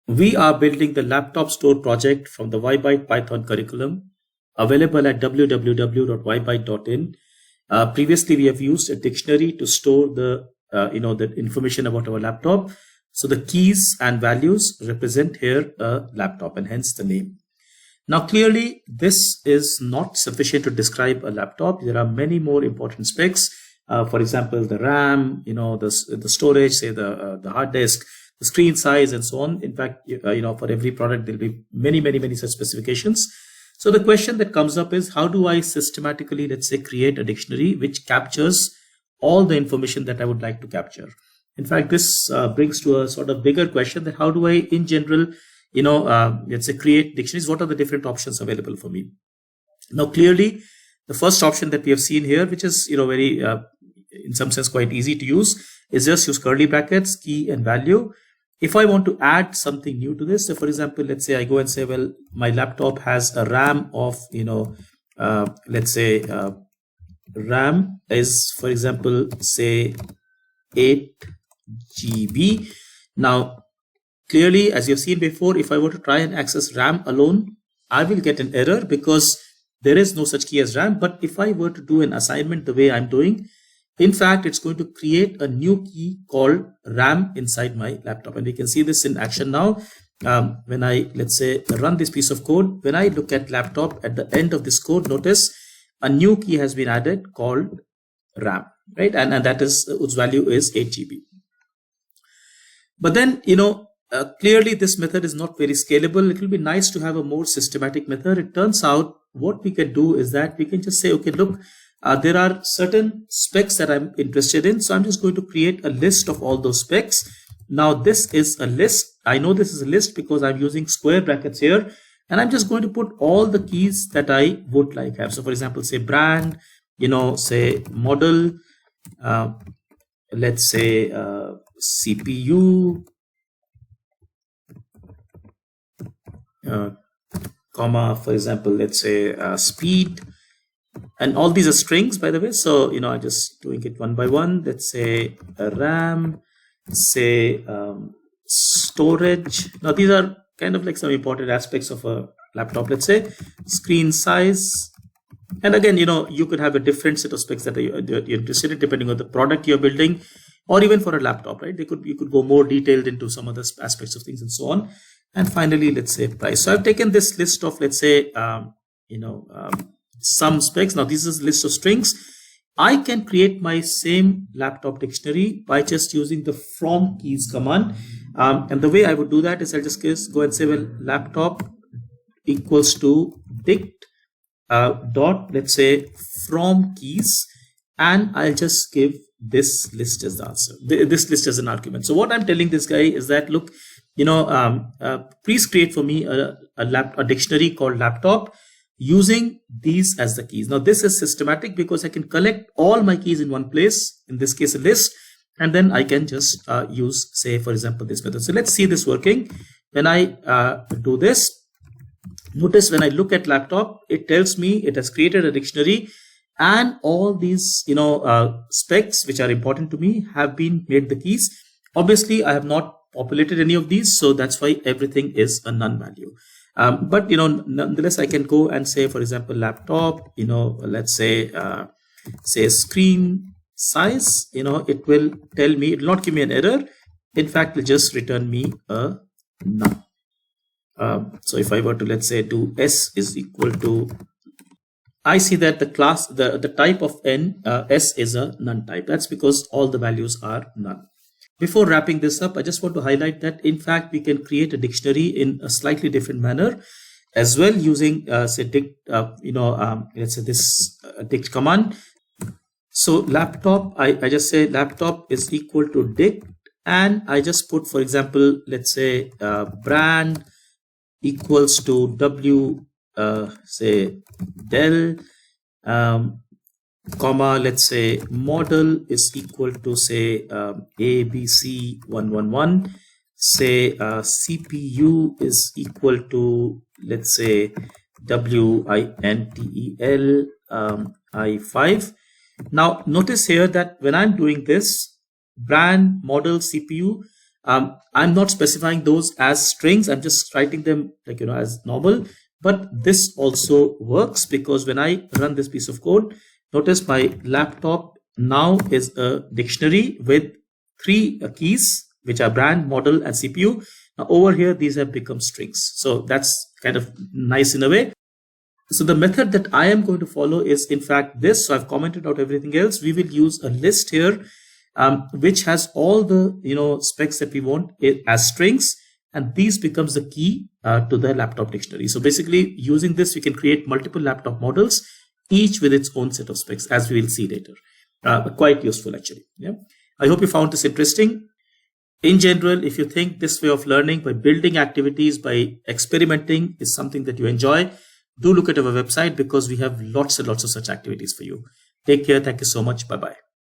We are building the laptop store project from the YByte Python curriculum available at www.ybyte.in. Previously, we have used a dictionary to store the information about our laptop. So the keys and values represent here a laptop and hence the name. Now, clearly, this is not sufficient to describe a laptop. There are many more important specs. For example, the RAM, the storage, say the hard disk, the screen size, and so on. In fact, for every product, there'll be many such specifications. So the question that comes up is, how do I systematically, let's say, create a dictionary which captures all the information that I would like to capture? In fact, this brings to a sort of bigger question that how do I, in general, let's say, create dictionaries? What are the different options available for me? Now, clearly, the first option that we have seen here, which is, very, in some sense, quite easy to use, is just use curly brackets, key and value. If I want to add something new to this, so for example, let's say I go and say, well, my laptop has a RAM of, let's say RAM is, for example, say 8 GB. Now, clearly, as you've seen before, if I were to try and access RAM alone, I will get an error because there is no such key as RAM. But if I were to do an assignment the way I'm doing, in fact, it's going to create a new key called RAM inside my laptop. And we can see this in action now. When I, let's say, run this piece of code, when I look at laptop at the end of this code, notice a new key has been added called RAM, right? And that is, whose value is 8 GB. But then, clearly this method is not very scalable. It will be nice to have a more systematic method. It turns out what we can do is that we can just say, okay, look, there are certain specs that I'm interested in. So I'm just going to create a list of all those specs. Now this is a list. I know this is a list because I'm using square brackets here. And I'm just going to put all the keys that I would like have. So for example, say brand, say model, let's say CPU, comma, for example, let's say speed. And all these are strings, by the way. So, I'm just doing it one by one. Let's say RAM, say storage. Now, these are kind of like some important aspects of a laptop. Let's say screen size. And again, you could have a different set of specs that you're interested in depending on the product you're building, or even for a laptop, right? You could go more detailed into some other aspects of things and so on. And finally, let's say price. So I've taken this list of, let's say, some specs. Now this is a list of strings. I can create my same laptop dictionary by just using the fromkeys command. And the way I would do that is I'll just go and say, well, laptop equals to dict dot, let's say, fromkeys, and I'll just give this list as the answer, this list as an argument. So what I'm telling this guy is that, look, please create for me a dictionary called laptop using these as the keys. Now this is systematic because I can collect all my keys in one place, in this case a list, and then I can just use, say, for example, this method. So let's see this working. When I do this, notice when I look at laptop, it tells me it has created a dictionary and all these specs which are important to me have been made the keys. Obviously I have not populated any of these, so that's why everything is a none value. But nonetheless, I can go and say, for example, laptop, let's say screen size, it will tell me, it will not give me an error. In fact, it will just return me a none. So if I were to, let's say, do S is equal to, I see that the class, the type of S is a none type. That's because all the values are none. Before wrapping this up, I just want to highlight that, in fact, we can create a dictionary in a slightly different manner as well using, say, dict, let's say this dict command. So laptop, I just say laptop is equal to dict, and I just put, for example, let's say brand equals to W, say Dell, comma, let's say model is equal to, say, ABC111, say CPU is equal to, let's say, WINTEL I5. Now notice here that when I'm doing this, brand, model, CPU, I'm not specifying those as strings. I'm just writing them like, as normal. But this also works because when I run this piece of code, notice my laptop now is a dictionary with three keys, which are brand, model, and CPU. Now over here, these have become strings. So that's kind of nice in a way. So the method that I am going to follow is in fact this. So I've commented out everything else. We will use a list here, which has all the specs that we want as strings, and these becomes the key to the laptop dictionary. So basically, using this, we can create multiple laptop models, each with its own set of specs, as we will see later. Quite useful actually. Yeah. I hope you found this interesting. In general, if you think this way of learning by building activities, by experimenting is something that you enjoy, do look at our website because we have lots and lots of such activities for you. Take care. Thank you so much. Bye-bye.